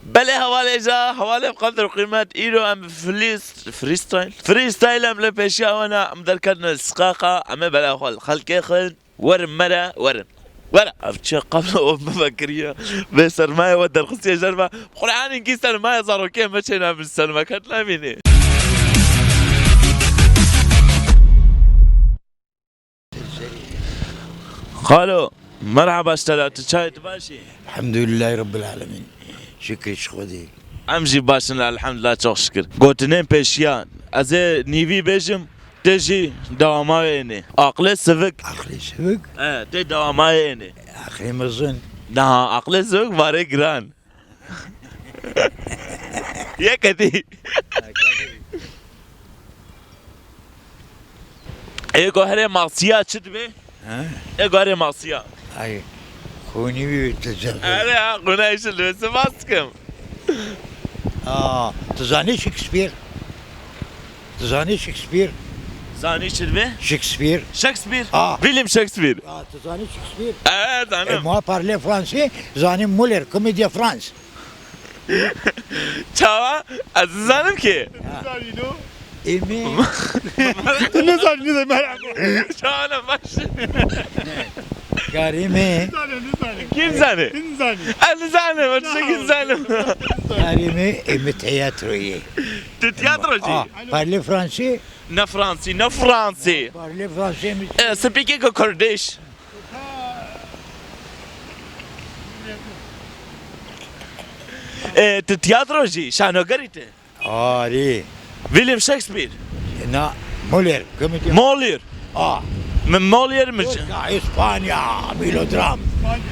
بله حواله جا حواله بقدر قيمة إيرو أم فريستايل أم لبشيا وأنا أم ذكرنا السقاقة أم بلا خلق خل ورم مرة ورم ورا أفتش قبل وبفكرية بسرماية ودر خصية جربة قرآن إنكي سرماية صاروا كيف مشينا بالسلمة كانت لاميني قالوا مرحبا اشتريت شاي تباشي الحمد لله رب العالمين شكري شخودي امجي باشنا الحمد لله çok şükür قوتنين بيشيان ازي نيفي بيجم تجي دوامايني عقلي سفك عقلي سبق تي دوامايني اخي مظن نا عقلي سفك باري جران يا كتي ايكو هري معصيات شد بي ها ايكو هري معصيات هاي خوني بيتزغل انا قنايش اللي سماسكم تزاني شكسبير تزاني شكسبير زاني شد بي شكسبير شكسبير آه. فيلم شكسبير تزاني شكسبير evet hanım moi parler français زاني مولر كوميديا فرانس çava azizanım ki ايمي Ne zannediyorsun merak çavanım baş كريمي kim zani İnsan. azizanım ötesi kim zanım كريمي ايمي تياتروي tiyatrocu parler français ne Fransi ne Fransi parler français speaking Kurdish tiyatrocu şanogarite ري William Shakespeare نا مولر كوميديا Molière من Molière مش اسبانيا ميلودرام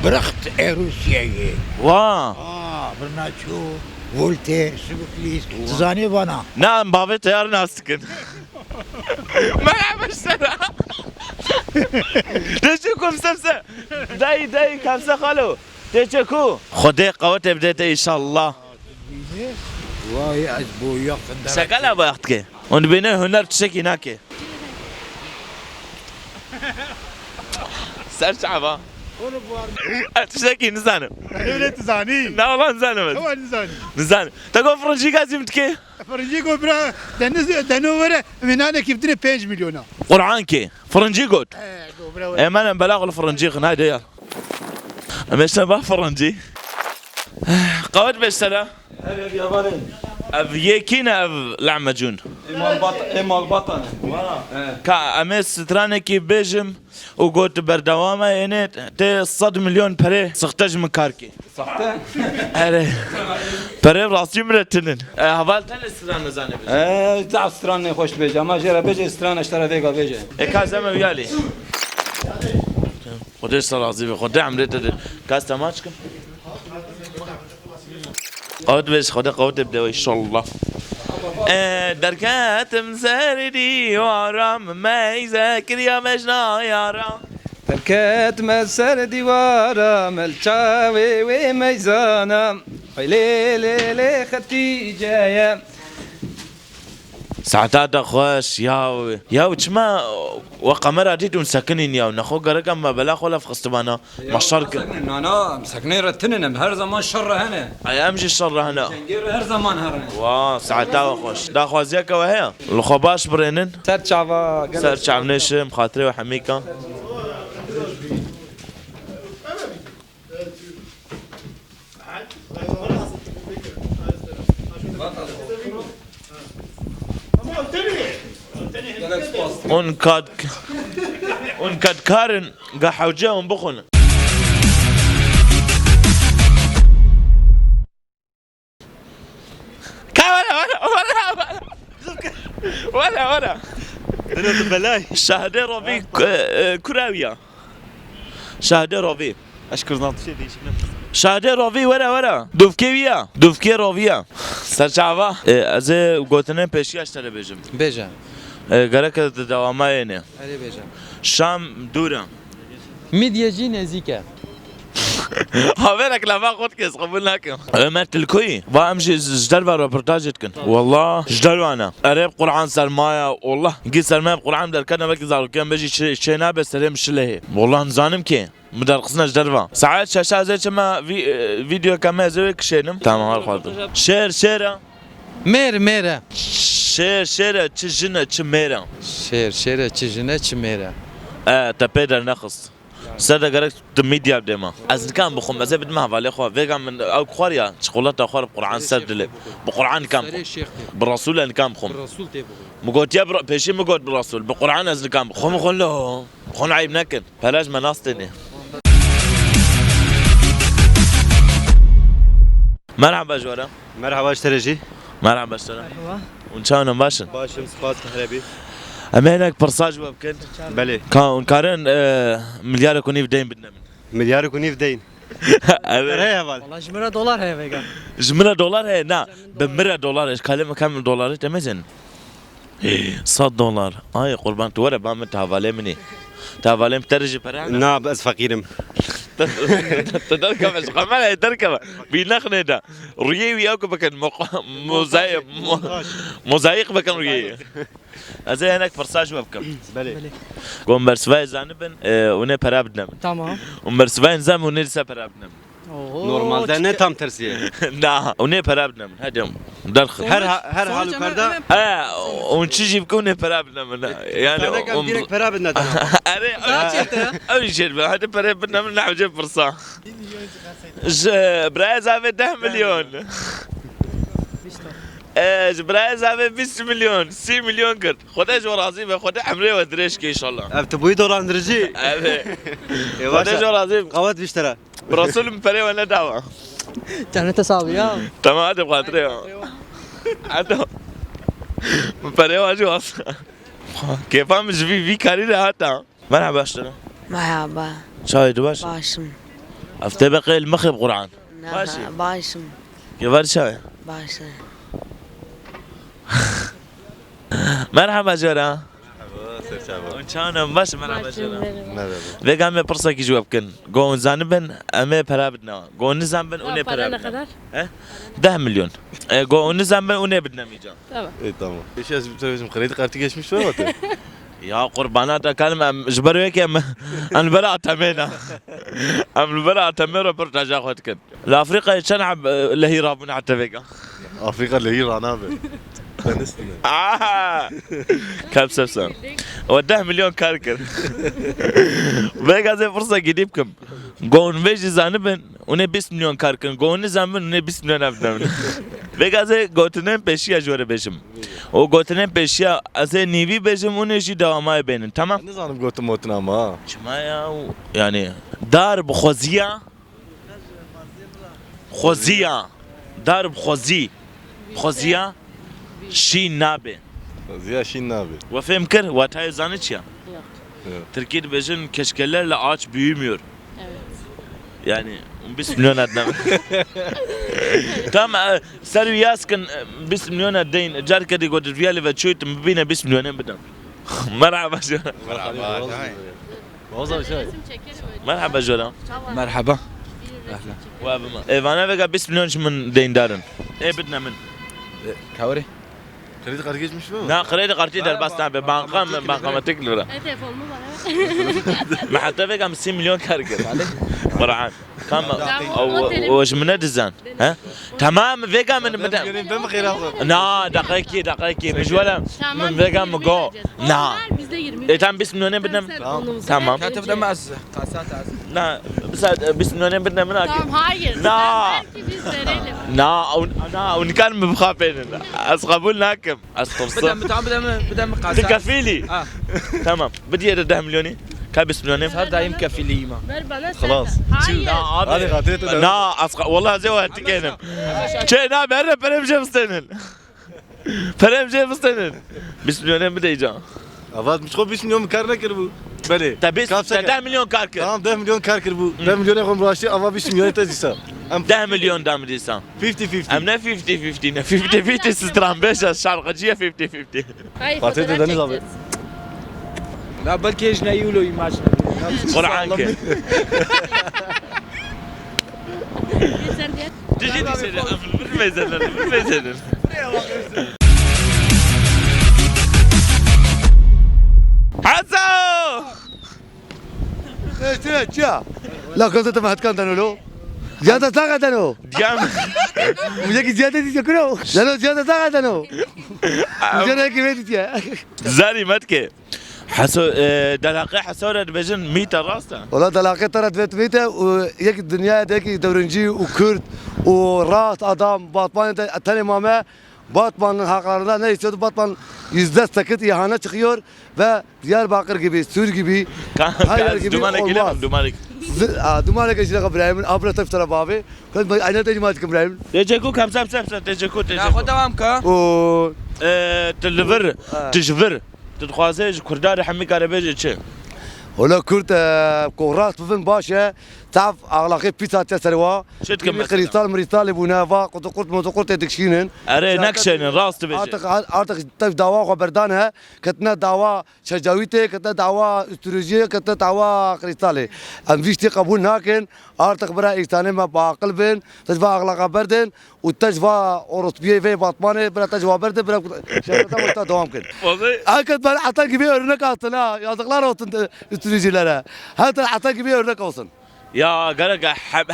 برخت روسيا vaa برناتشو فولتير سوكليس تزاني بنا نعم بابي تيار ناسكن مرحبا اشترى تشكو مسمسة داي كمسة خالو تشكو خدي قوات بديت ان شاء الله واي ازبو يقدر شكلها بيختك ونبينا هنر تشكي ناكي سر شعبا تشكي نزانم Devlet zani. لا والله نزانم هو zani. نزانم تقول فرنجي قاسم تكي Fırıncı bra deniz vere minane kiftine 5 milyona. قرعان كي فرنجي قد Dobra. ايه ما انا بلاغ الفرنجي هاي ديال مش با فرنجي قوات بسلا هذا ياباني افيكينا لعمجون مال بطن كا امس ترانكي بيجم وقلت بردوامه يعني تي صد مليون بري سختج من كاركي صحته اري بري راسي مرتنن هفالتن استران زانه تاع ستران خوش بيجا ما جرى بيجي ستران اشترى فيجا بيجي كازم ويالي خدش صار عظيم خد عملت كاس تماشكم قود بس خد قود بدو ان شاء الله دركات مساردي وارام ما يذاكر يا مجنا يا رام تركت مسر ديوارا ملشاوي وميزانا ليلي ختي جايه ساعتات خوش ياو تشما وقمر اديتون ساكنين ياو نخو قرقم ما بلا خولا في خستبانا مشارك انا مسكنين رتنن هر زمان شر هنا اي امشي الشر هنا جنجير هر زمان هر وا ساعتا خوش دا خوازيك وهي الخباش برينن سر شعبا سر شعبنيش مخاطري وحميكا اون كاد كارن قحوجاهم بخون ولا Deniz belay. شاهدي روبي كراوية شاهدي روبي Aşkır zantı şey değişik. شاهدي روبي ورا دوفكي دوفكي روبيا سرچاوا از گوتنه پیشیاش تره بجم بيجا گرک دواماینه هذه بيجا شام دوره ميديا جي نزيكا هاوينك لا ما خد كيس قبول لكم عملت الكوي وامشي جدلوا ريبورتاج كن والله جدلوا انا قريب قرعان سرمايا والله قيس سرمايا قرعان در كنا بك زارو كان بيجي شينا بسلم شله والله نزانم كي مدرقسنا جدلوا ساعات شاشة زي كما فيديو كما زي كشينم تمام هالخاطر شير ميرة شير تشجنا تشميرا شيرة تشجنة تشميرة تبيدر نقص صدق قرأت تميديا بدما از كان بخم از بد ما فالي خو فيجا من او خوريا شوكولاته خور بقران سد بقران كام بالرسول ان كام بخم الرسول تبغى مقوت يا بيشي مقوت بالرسول بقران از كام بخم خلو خون عيب نكن بلاش مناصتني مرحبا جورا مرحبا اشترجي مرحبا اشترا وان شاء الله باشن باشم سباس كهربي امينك برصاج وبكن بله كان كارن مليار كوني بدين بدنا مليار يكون يفدين هي هبال والله جمرة دولار هي فيجا جملة دولار هي نا بمرة دولار ايش كلمة كم دولار تمزن 100 دولار اي قربان تورا بعمل تهافالي مني تهافالي مترجي برا نا بس فقيرم تركب ايش قمالة تركب بينخني ده ريي وياكو بكن موزايق بكن ريي ازي هناك فرصاج وبكم بله قوم برسفاي زانبن ونه برا بدنا تمام ومرسفاين زام ونه لسه برا بدنا نورمال ده نه tam tersiye لا ونه برا بدنا هدم درخ her halükarda ونشجي بكون برا بدنا يعني sana kan direkt para bedna أري أي شيء هذا برا بدنا من نحو جيب فرصة برايز هذا 10 مليون برايز هذا 20 مليون 6 مليون كرت خدش ورازي خد حمري ودريش كي ان شاء الله ev تبوي dolandırıcı خدش ورازي قوات بيشترى برسول مبري ولا دعوة كانت تساوي يا تمام هذا بخاطري هذا مبري واجو اصلا كيف مش في كارير هاتا مرحبا اشترى مرحبا شاهد باش باشم افتبقي المخرب قرعان ماشي. باشم كيف شاي باشم مرحبا جرا وانشانم باش مرحبا جرا ويجا مي برصا كي جواب كن قون زانبن امي برابدنا قون نزانبن اوني برابدنا 10 milyon قون نزانبن اوني بدنا ميجا İyi tamam. Geçen kredi kartı geçmiş var mı? يا قربانات كلمة جبروا هيك أنا برا أتمنى أم برا أتمنى ربرتاج أخذ كن لأفريقيا شنعب اللي هي رابنا حتى فيك Afrika lehir abi. Ben istedim. كم سبسم وده مليون كاركر فيجا زي فرصة جديدكم قون فيجي زانبن ونه 20 milyon كاركر قون زانبن ونه 20 milyon أبدان فيجا زي قوتنين بيشيا جوار بيشم o قوتنين بيشيا أزي نيفي بيشم ونه شي دوامای بينن تمام Ne zaman götüm otun ama. شمايا يعني دار بخوزية خوزية دار بخوزية شي نابي Ziya Şin abi. وفهم كر واتاي زانت يا Türkiye'de bejin keşkelerle ağaç büyümüyor. Evet. Yani 5 milyon adına. Tamam sarı yaskın 5 milyon adayın. Jar kedi godur riyali ve çoğut mbine 5 milyon bedem. Merhaba Jora. Vallahi şey. Merhaba Jora. مرحبا وابما ايفانا فيجا 5 milyon من دين دارن. ايه بدنا من كاوري Kredi kartı geçmiş mi? نا قريت قرتي در بس تابع بانقام ما تقلر Telefonumu bana ver. ما حتى فيجا 50 milyon كاركر قرعان كم وش من دزان ها تمام فيجا من Ben mi hayır abi? نا دقيقة مش ولا من فيجا مجو نا Bizde 20. tam 5 milyon بدنا tamam كاتب ده معز قاسات عز لا بس 5 milyon بدنا من Tamam hayır. لا. Sen ver ki biz verelim. نا ونكان مبخافين اسقبولنا كم بدم بدم قاسات تكفيلي تمام بدي 10 مليوني كابس مليوني هذا يمكن ليما Ver bana sen. خلاص. Hayır. Hadi kartı et. نا اسق والله زي واحد تكينم شيء نا بره برم جيفستنن برم جيفستنن 5 milyon بدي يجا Avad müşko 5 milyon kar ne kır bu? Bale. تبيس 10 milyon كاركر Tamam 10 milyon kar kır bu. 10 milyon yakın bulaştı ama 5 milyon tezisa. 10 milyon دام ديسان 50-50. ام نا 50 50 سترام بيش الشارقجيه 50 Hayır. Fatih fotoğraf dedeniz abi. çekeceğiz. لا بلكي يجنا يولو يماجنا قرعان كي Yeter diye. تجي تسأل بالميزان بالميزان حسن क्या لا كنت تبعت كان تنولو زيادة ساعة تنو ديام मुझे की ज्यादा थी करो चलो ज्यादा सागा तनो मुझे नहीं कि थी زاري متكي حسو دلاقي حسورة بجن 100 راسته والله تلاقي ترى بيت بيته ويك الدنيا ديك دورنجي وكرد وراس ادم باطمان الثاني ماما Batman'ın haklarında ne istiyordu? Batman yüzde sakit ihane çıkıyor ve Diyarbakır gibi, Sür gibi, her yer gibi دمانك olmaz. لهم دمانك Dumanı geçecek İbrahim'in, abla tef tarafı abi. Aynı tecrübe ettik İbrahim. تجيكو كم سام سام تجيكو ناخذ دوام كا O تلفر تجفر تتخوازي كردار حمي كاربيج تشي ولا كرت كورات بفن باشا تعرف اغلاقي بيتا تسروا شد كم كريستال مريستال بونافا قلت تدكشينن اري نكشن راس تبيج artık tabii dava haberdanه كتنا دعوة شجاويته كتنا دعوة استراتيجية كتنا دعوة كريستالي ام فيشتي قبول ناكن artık برا إنساني ما بعقل بين تجوا أغلاق بردن وتجوا أوروبية في باطمانة برا تجوا بردن برا شغلتها وقتها دوام كن هكذا برا حتى كبير örnek aslında yazıklar olsun استراتيجيلere hatta hatta gibi örnek olsun يا قالك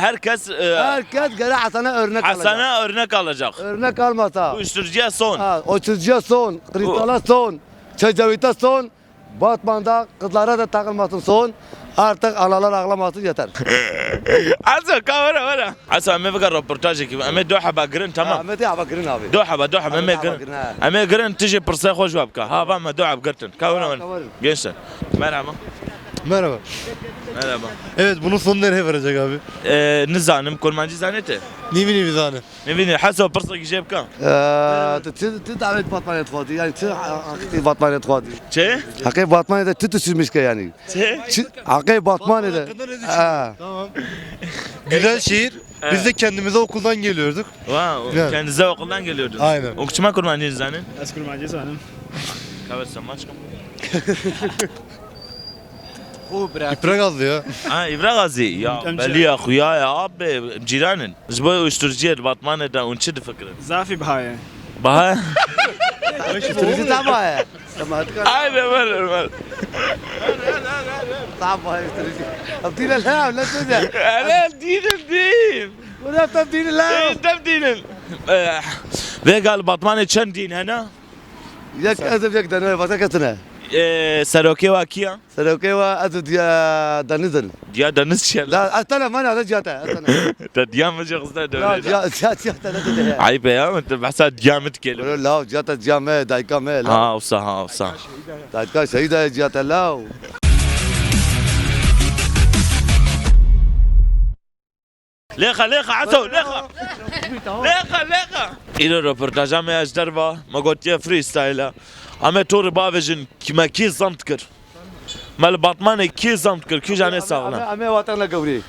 herkes herkes gene Hasan'a örnek alacak Hasan'a örnek alacak. örnek almasa Uyuşturucuya son. o çizgiye son kristala son çecavite son Batman'da kızlara da takılmasın son artık analar ağlamasın yeter. عسى كاميرا ورا عسى أمي بقى ريبورتاجك أمي دوحة بقرن تمام Ahmet'i bakırın abi. دوحة أمي قرن أمي قرن تجي برسي خوش وابكا ها فما دوحة بقرتن كاميرا ورا جنسن مرحبا Merhaba. مرحبا Evet bunun sonu nereye verecek abi? نزانم كل ما نجي زانيته Nimi nimi zane. نبيني حسب برسك جيبك Davet Batman'a tıkadı yani hakiki Batman'a tıkadı. شي Hakiki Batman'a tütüsüzmüş ki yani. شي Hakiki Batman'a Tamam. Güzel şehir. Biz de kendimize okuldan geliyorduk. واو Güzel. كان زاوية قلنا قال يودن Aynen. وكما كل ما نجي زانين أذكر مع جيسانم كابر سماشكم İprak aldı ya. ها إبراغ غازي يا بلي أخويا يا أب جيرانن زبوي ويشترجيت بطمانة دا ونشد فكرة زافي بهاي بها Sürücü tamam ya. Tamam hadi هاي مال tamam ya sürücü. Abdil Allah la tüze. أنا دين الدين ولا تبديل الله. تبدين ve قال بطمانة كم دين هنا Yak azıp yak danı vatakatına. سروكي واكيا Sarıkaya ve azı diya danızın. ديا دنس شل La atana mana da cihata atana. تديام مجي قصدي La دولة cihata da tüze. عيب يا انت بحسها ديام تكلم La cihata cihame daika me la. ها وصح ها وصح Daika şehida cihata la. ليخا ليخا عسو ليخا ليخا إلى روبرتاجا ما أجدربا ما قلت يا فري ستايلا أما تور بافجن كما كي زمتكر مال بطمان كي زمتكر كي جاني ساغنا Ame vatanla gavri.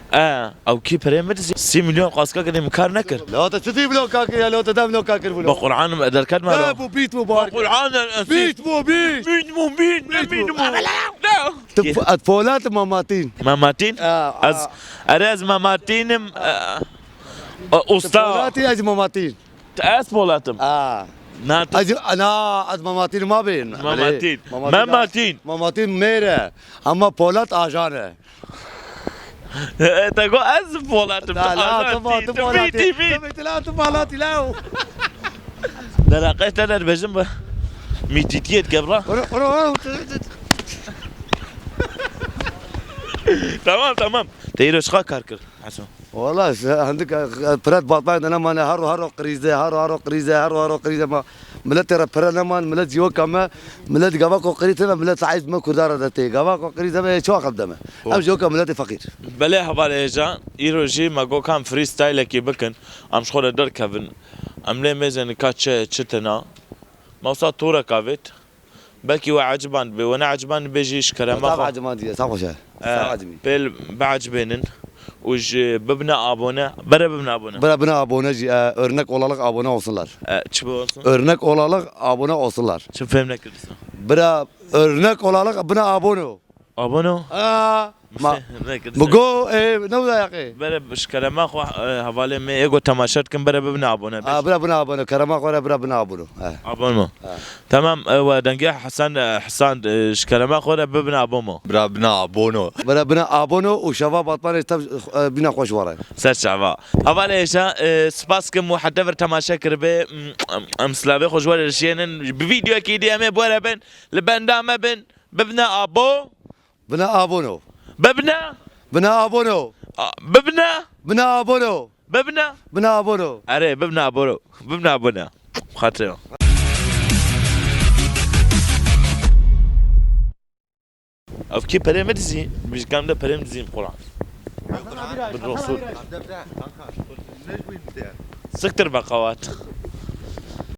أو كي بريمتر 6 مليون قاسكا كده مكار نكر La ta çiti bilo kakir ya la ta dam lo kakir bilo. بقرعان مقدر كد La ماله bu bit mübarek. بقرعان Bit bu bit. مين مو مين مين مو لا Atfolat mamatin. ماماتين از ارز ماماتينم أستا Atfolati az mamatin. تأس بولاتم نات Az ana az mamatin ma bin. ماماتين ماماتين Mamatin mere. Ama Polat ajane. تقول از بولاتم لا لا تبغى تبغى بيتي بيت لا تبغى لا لا لقيت انا بجنبه ميتيتيت قبله تمام تمام تيرو شخا كاركر حسن والله عندك براد باطمان انا ما هارو قريزه هارو قريزه ما ملت ربنا ما ملت جوا كما ملت جواكو قريزه ملت عايز ما كردار دتي جواكو قريزه ما شو قدامه ام جوا ملت فقير بلا حبال ايجا يروجي ما جو كان فري ستايل كي بكن ام شخور در كافن ام لي ميزن كاتش تشتنا ما وصل تورا كافيت بلكي وعجبان بي وانا عجبان بيجيش كلام صعب عجمان دي صعب وش بل بعجبينن وج ببنا abone bere bebna abone bana buna abone örnek olarak abone olsunlar. çibo olsun Örnek olarak abone olsunlar. çibo femne kırsa Bana örnek olarak buna abone ol. abone Aa ما بقو نودا يا اخي بره بشکلما خو حواله می اگو تماشات کن بره ببین ابونه برا بنا ابونو كرما قرا برا بنا ابونو ابونو تمام ودنگه حسان شکلما خو ببین ابومو برابنا بونو برا بنا ابونو وشباب اطفال بنا خوش ورا سر شعبا حواله ایشا سپاس کم حتی بر تماشا کربه امسلابه خوشوار رشینن بفيديو كيدي امي بورا بن لبندامه بن ببنا ابو بنا ابونو ببنا بنا ابونو ببنا بنا ابونو ببنا بنا ابونو اره ببنا ابورو ببنا ابونا خاطر اف كي بريم دزين مش كام ده بريم دزين قران بالرسول سكتر بقوات